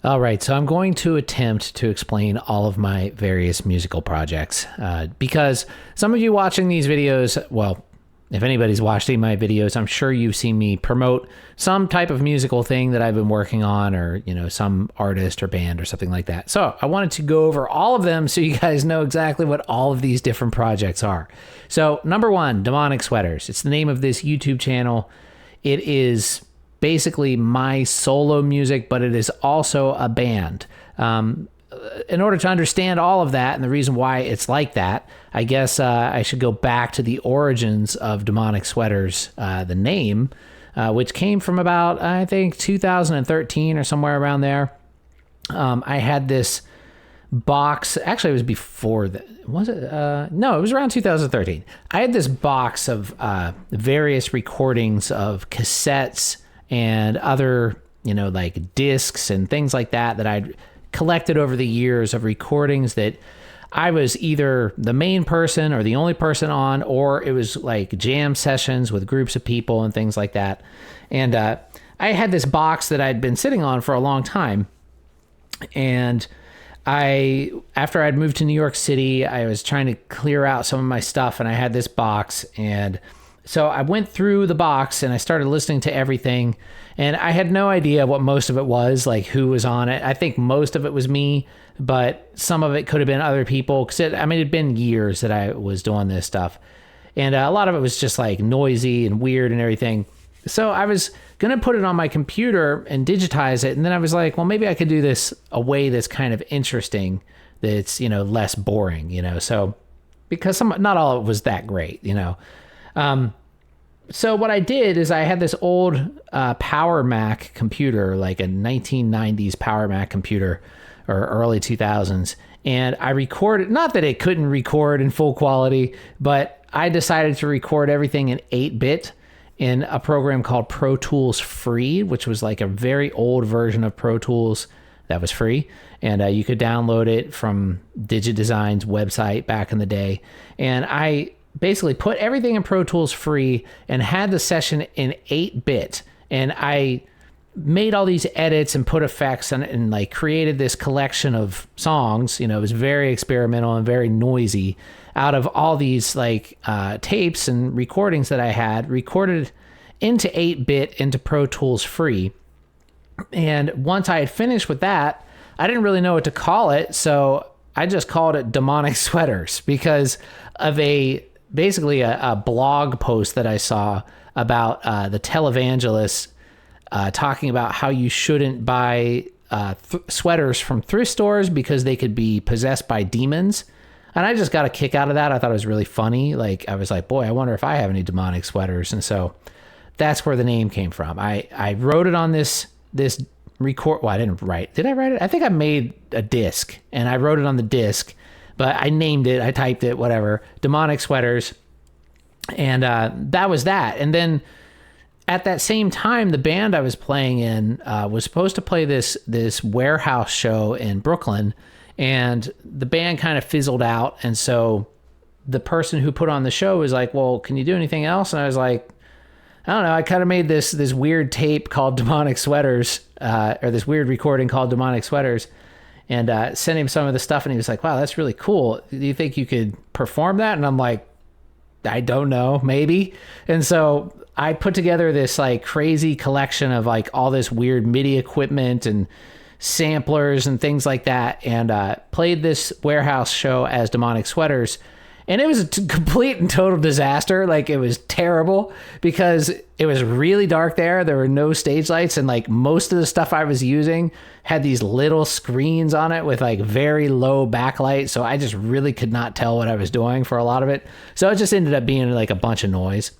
All right, so I'm going to attempt to explain all of my various musical projects because some of you watching these videos, well, if anybody's watching my videos, I'm sure you've seen me promote some type of musical thing that I've been working on, or, you know, some artist or band or something like that. So I wanted to go over all of them so you guys know exactly what all of these different projects are. So number one, Demonic Sweaters. It's the name of this YouTube channel. It is basically my solo music, but it is also a band. In order to understand all of that and the reason why it's like that, I guess I should go back to the origins of Demonic Sweaters, the name, which came from about, I think, 2013 or somewhere around there. I had this box. Actually, it was before that. Was it? No, it was around 2013. I had this box of various recordings of cassettes and other, you know, like discs and things like that I'd collected over the years of recordings that I was either the main person or the only person on, or it was like jam sessions with groups of people and things like that. And I had this box that I'd been sitting on for a long time. And after I'd moved to New York City, I was trying to clear out some of my stuff, and I had this box. And so I went through the box and I started listening to everything, and I had no idea what most of it was, like who was on it. I think most of it was me, but some of it could have been other people. Cause it'd been years that I was doing this stuff, and a lot of it was just like noisy and weird and everything. So I was going to put it on my computer and digitize it. And then I was like, well, maybe I could do this a way that's kind of interesting, that's, you know, less boring, you know? So because not all of it was that great, you know? So what I did is I had this old Power Mac computer, like a 1990s Power Mac computer or early 2000s. And I recorded, not that it couldn't record in full quality, but I decided to record everything in 8-bit in a program called Pro Tools Free, which was like a very old version of Pro Tools that was free. And you could download it from DigiDesign's website back in the day. And I basically put everything in Pro Tools Free and had the session in 8-bit. And I made all these edits and put effects and like created this collection of songs. You know, it was very experimental and very noisy out of all these like tapes and recordings that I had recorded into 8-bit into Pro Tools Free. And once I had finished with that, I didn't really know what to call it. So I just called it Demonic Sweaters because of basically a blog post that I saw about the televangelists talking about how you shouldn't buy sweaters from thrift stores because they could be possessed by demons. And I just got a kick out of that. I thought it was really funny. Like, I was like, boy, I wonder if I have any demonic sweaters. And so that's where the name came from. I wrote it on this record. Well, I didn't write. Did I write it? I think I made a disc and I wrote it on the disc, but I named it, I typed it, whatever, Demonic Sweaters. And that was that. And then at that same time, the band I was playing in was supposed to play this warehouse show in Brooklyn, and the band kind of fizzled out. And so the person who put on the show was like, well, can you do anything else? And I was like, I don't know. I kind of made this weird tape called Demonic Sweaters, or this weird recording called Demonic Sweaters, and sent him some of the stuff. And he was like, wow, that's really cool. Do you think you could perform that? And I'm like, I don't know, maybe. And so I put together this like crazy collection of like all this weird MIDI equipment and samplers and things like that, and played this warehouse show as Demonic Sweaters. And it was a complete and total disaster. Like, it was terrible because it was really dark there. There were no stage lights, and like most of the stuff I was using had these little screens on it with like very low backlight. So I just really could not tell what I was doing for a lot of it. So it just ended up being like a bunch of noise.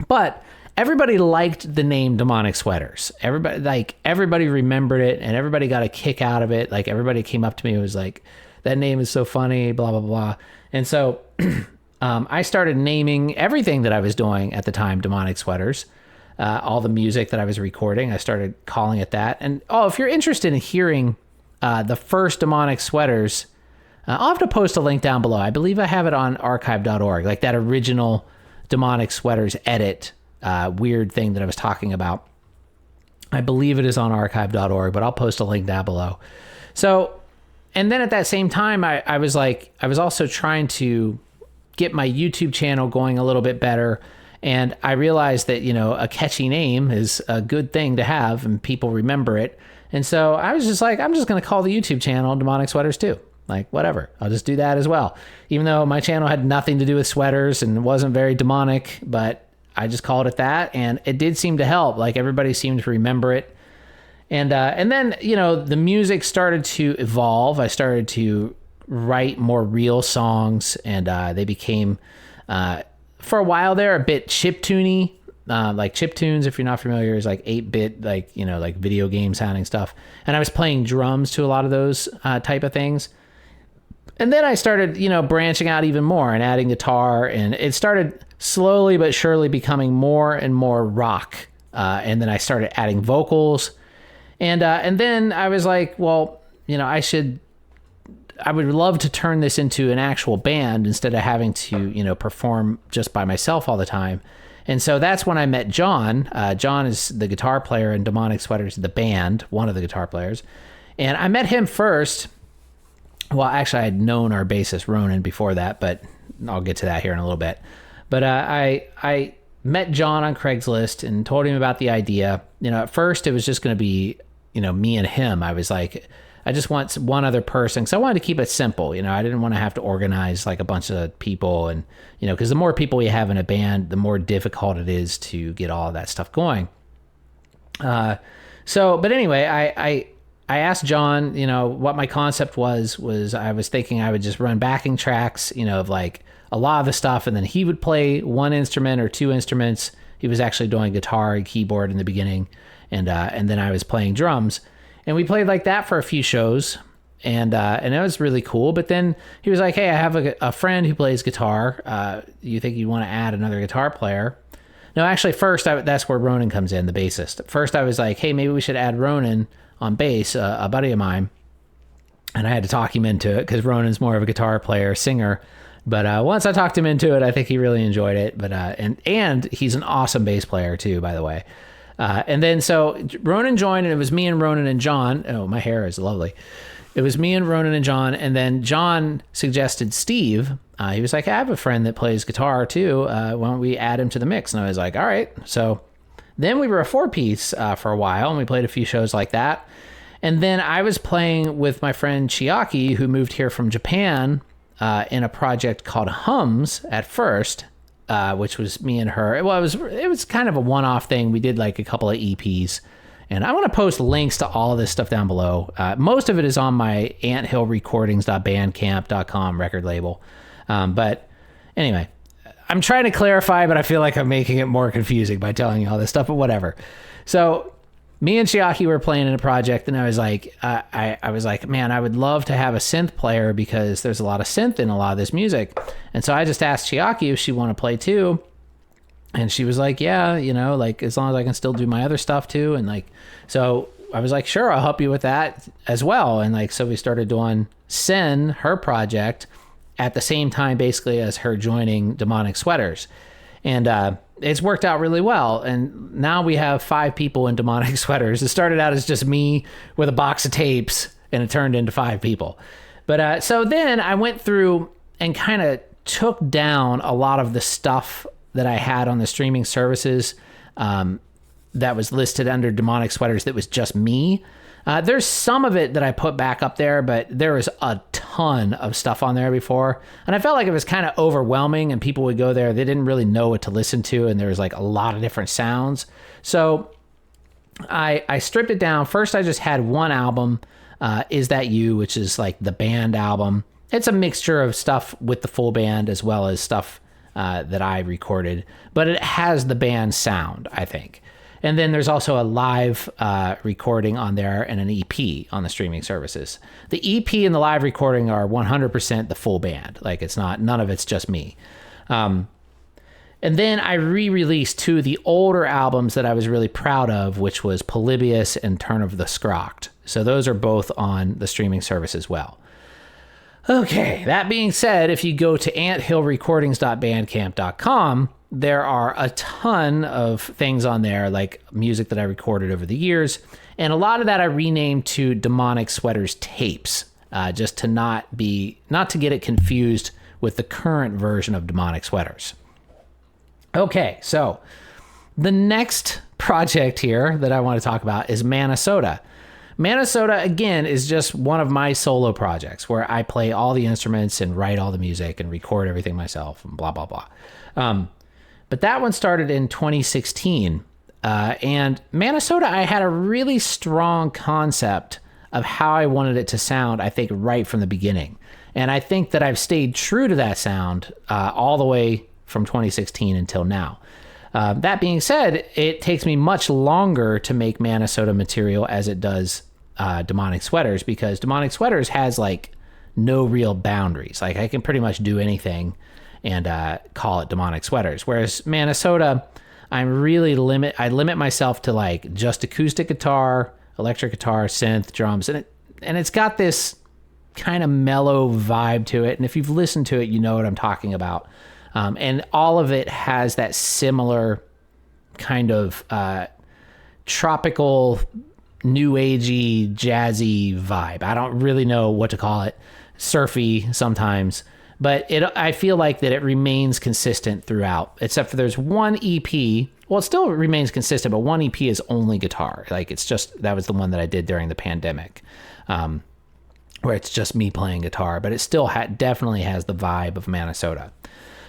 But everybody liked the name Demonic Sweaters. Everybody remembered it, and everybody got a kick out of it. Like, everybody came up to me and was like, that name is so funny, blah, blah, blah. And so I started naming everything that I was doing at the time Demonic Sweaters. All the music that I was recording, I started calling it that. And if you're interested in hearing the first Demonic Sweaters, I'll have to post a link down below. I believe I have it on archive.org, like that original Demonic Sweaters edit weird thing that I was talking about. I believe it is on archive.org, but I'll post a link down below. So, and then at that same time, I was also trying to get my YouTube channel going a little bit better. And I realized that, a catchy name is a good thing to have and people remember it. And so I was just like, I'm just going to call the YouTube channel Demonic Sweaters too. Like, whatever, I'll just do that as well. Even though my channel had nothing to do with sweaters and wasn't very demonic, but I just called it that. And it did seem to help. Like, everybody seemed to remember it. And then, the music started to evolve. I started to write more real songs, and they became, for a while there, a bit chiptune-y. Like chiptunes, if you're not familiar, is like 8-bit, like video game sounding stuff. And I was playing drums to a lot of those type of things. And then I started, branching out even more and adding guitar, and it started slowly but surely becoming more and more rock. And then I started adding vocals. And then I was like, well, I would love to turn this into an actual band instead of having to, perform just by myself all the time. And so that's when I met John. John is the guitar player in Demonic Sweaters, the band, one of the guitar players. And I met him first. Well, actually, I had known our bassist, Ronan, before that, but I'll get to that here in a little bit. But I met John on Craigslist and told him about the idea. At first, it was just going to be, me and him. I was like, I just want one other person, because I wanted to keep it simple. I didn't want to have to organize like a bunch of people, and because the more people you have in a band, the more difficult it is to get all of that stuff going. But anyway, I asked John, what my concept was I was thinking I would just run backing tracks, of like a lot of the stuff, and then he would play one instrument or two instruments. He was actually doing guitar and keyboard in the beginning, and then I was playing drums. And we played like that for a few shows, and it was really cool. But then he was like, hey, I have a friend who plays guitar. You think you want to add another guitar player? No, actually, first, that's where Ronan comes in, the bassist. First, I was like, hey, maybe we should add Ronan on bass, a buddy of mine. And I had to talk him into it, because Ronan's more of a guitar player, singer. But once I talked him into it, I think he really enjoyed it. But and he's an awesome bass player, too, by the way. And then so Ronan joined, and it was me and Ronan and John. Oh, my hair is lovely. It was me and Ronan and John. And then John suggested Steve. He was like, I have a friend that plays guitar too. Why don't we add him to the mix? And I was like, all right. So then we were a 4-piece for a while, and we played a few shows like that. And then I was playing with my friend Chiaki, who moved here from Japan, in a project called Hums at first. Which was me and her. Well, it was kind of a one-off thing. We did like a couple of EPs, and I want to post links to all of this stuff down below. Most of it is on my anthillrecordings.bandcamp.com record label. But anyway, I'm trying to clarify, but I feel like I'm making it more confusing by telling you all this stuff, but whatever. So me and Chiaki were playing in a project, and I was like, I was like, man, I would love to have a synth player, because there's a lot of synth in a lot of this music. And so I just asked Chiaki if she wanted to play too. And she was like, yeah, like as long as I can still do my other stuff too. And like, so I was like, sure, I'll help you with that as well. And like, so we started doing Sen, her project, at the same time, basically, as her joining Demonic Sweaters. And, it's worked out really well. And now we have 5 people in Demonic Sweaters. It started out as just me with a box of tapes, and it turned into 5 people. But so then I went through and kind of took down a lot of the stuff that I had on the streaming services that was listed under Demonic Sweaters that was just me. There's some of it that I put back up there, but there was a ton of stuff on there before. And I felt like it was kind of overwhelming, and people would go there. They didn't really know what to listen to, and there was like a lot of different sounds. So I stripped it down. First, I just had one album, Is That You, which is like the band album. It's a mixture of stuff with the full band as well as stuff that I recorded, but it has the band sound, I think. And then there's also a live recording on there and an EP on the streaming services. The EP and the live recording are 100% the full band. Like, it's not, none of it's just me. And then I re-released 2 of the older albums that I was really proud of, which was Polybius and Turn of the Scroct. So those are both on the streaming service as well. Okay, that being said, if you go to anthillrecordings.bandcamp.com, there are a ton of things on there, like music that I recorded over the years. And a lot of that I renamed to Demonic Sweaters tapes, just to not to get it confused with the current version of Demonic Sweaters. Okay, so the next project here that I want to talk about is Manasota. Manasota, again, is just one of my solo projects where I play all the instruments and write all the music and record everything myself and blah, blah, blah. But that one started in 2016. And Manasota, I had a really strong concept of how I wanted it to sound, I think, right from the beginning. And I think that I've stayed true to that sound all the way from 2016 until now. That being said, it takes me much longer to make Manasota material as it does Demonic Sweaters, because Demonic Sweaters has like no real boundaries. Like I can pretty much do anything and call it Demonic Sweaters. Whereas Manasota, I limit myself to like just acoustic guitar, electric guitar, synth, drums, and it's got this kind of mellow vibe to it. And if you've listened to it, you know what I'm talking about. And all of it has that similar kind of tropical, new agey, jazzy vibe. I don't really know what to call it. Surfy sometimes, but I feel like that it remains consistent throughout, except for there's one EP. Well, it still remains consistent, but one EP is only guitar. Like that was the one that I did during the pandemic, where it's just me playing guitar, but it still definitely has the vibe of Manasota.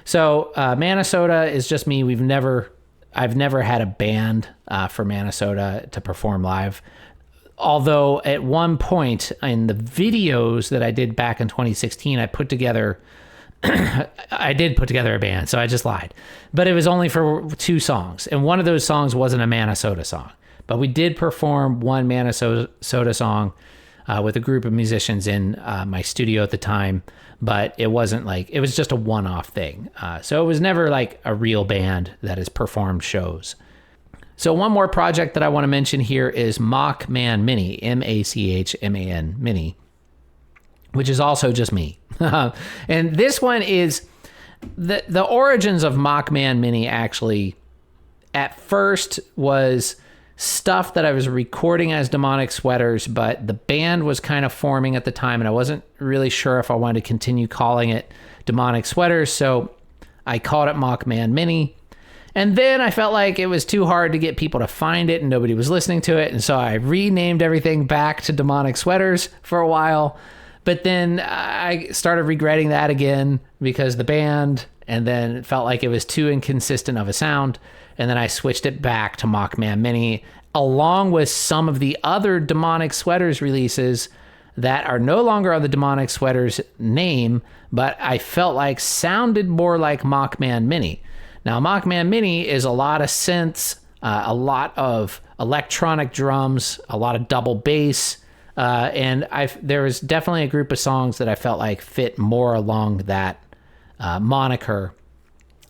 So Manasota is just me. I've never had a band for Manasota to perform live. Although at one point in the videos that I did back in 2016, I did put together a band, so I just lied. But it was only for 2 songs, and one of those songs wasn't a Manasota song. But we did perform one Manasota song with a group of musicians in my studio at the time, but it wasn't like, it was just a one-off thing. So it was never like a real band that has performed shows. So one more project that I want to mention here is Mockman Mini, Machman Mini, which is also just me. And this one is the origins of Mockman Mini actually at first was stuff that I was recording as Demonic Sweaters, but the band was kind of forming at the time and I wasn't really sure if I wanted to continue calling it Demonic Sweaters. So I called it Mockman Mini. And then I felt like it was too hard to get people to find it and nobody was listening to it. And so I renamed everything back to Demonic Sweaters for a while. But then I started regretting that again because the band, and then it felt like it was too inconsistent of a sound. And then I switched it back to Mockman Mini, along with some of the other Demonic Sweaters releases that are no longer on the Demonic Sweaters name, but I felt like sounded more like Mockman Mini. Now, Mockman Mini is a lot of synths, a lot of electronic drums, a lot of double bass, and there was definitely a group of songs that I felt like fit more along that moniker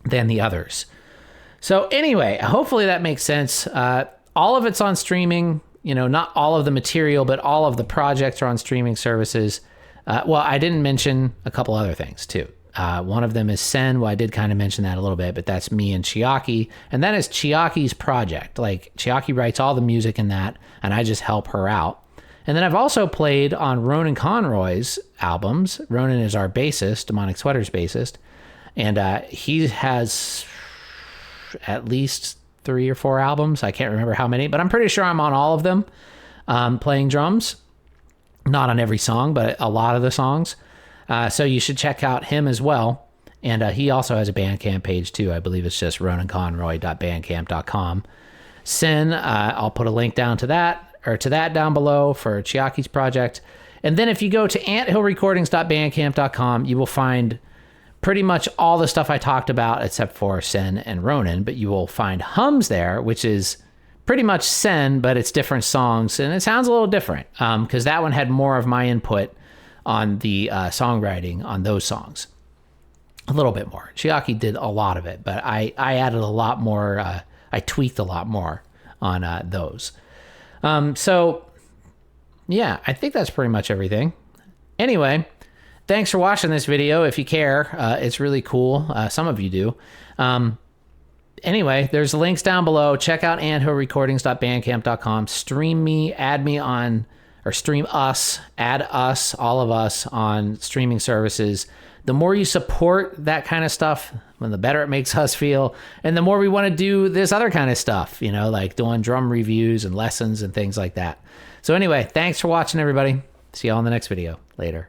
than the others. So anyway, hopefully that makes sense. All of it's on streaming, not all of the material, but all of the projects are on streaming services. Well, I didn't mention a couple other things too. One of them is Sen. Well, I did kind of mention that a little bit, but that's me and Chiaki. And that is Chiaki's project. Like Chiaki writes all the music in that, and I just help her out. And then I've also played on Ronan Conroy's albums. Ronan is our bassist, Demonic Sweaters bassist. And he has at least 3 or 4 albums. I can't remember how many, but I'm pretty sure I'm on all of them playing drums. Not on every song, but a lot of the songs. So you should check out him as well. And he also has a Bandcamp page too. I believe it's just ronanconroy.bandcamp.com. Sen, I'll put a link down to that down below for Chiaki's project. And then if you go to anthillrecordings.bandcamp.com, you will find pretty much all the stuff I talked about except for Sen and Ronan, but you will find Hums there, which is pretty much Sen, but it's different songs, and it sounds a little different because that one had more of my input on the songwriting on those songs. A little bit more. Chiaki did a lot of it, but I added a lot more. I tweaked a lot more on those. So, yeah, I think that's pretty much everything. Anyway, thanks for watching this video. If you care, it's really cool. Some of you do. anyway, there's links down below. Check out anthorecordings.bandcamp.com. Stream me, add me on, or stream us, add us, all of us on streaming services. The more you support that kind of stuff, the better it makes us feel. And the more we want to do this other kind of stuff, you know, like doing drum reviews and lessons and things like that. So anyway, thanks for watching, everybody. See you all in the next video. Later.